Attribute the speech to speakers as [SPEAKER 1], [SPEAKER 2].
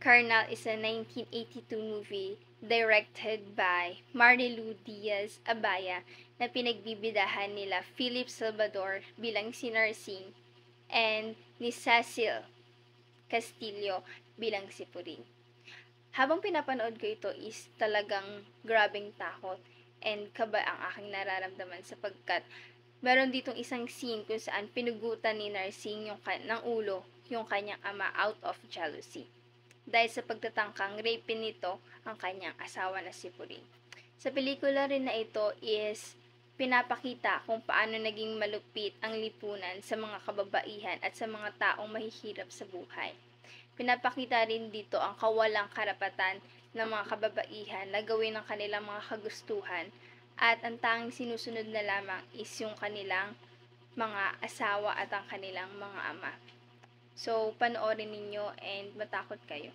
[SPEAKER 1] Carnal is a 1982 movie directed by Marilu Diaz-Abaya na pinagbibidahan nila Philip Salvador bilang si Narsing and ni Cecil Castillo bilang si Puring. Habang pinapanood ko ito is talagang grabeng takot and kaba ang aking nararamdaman sapagkat meron ditong isang scene kung saan pinugutan ni Narsing ng ulo yung kanyang ama out of jealousy. Dahil sa pagtatangkang rape nito ang kanyang asawa na si Puring. Sa pelikula rin na ito is pinapakita kung paano naging malupit ang lipunan sa mga kababaihan at sa mga taong mahihirap sa buhay. Pinapakita rin dito ang kawalang karapatan ng mga kababaihan na gawin ang kanilang mga kagustuhan at ang tanging sinusunod na lamang is yung kanilang mga asawa at ang kanilang mga ama. So, panoorin ninyo and matakot kayo.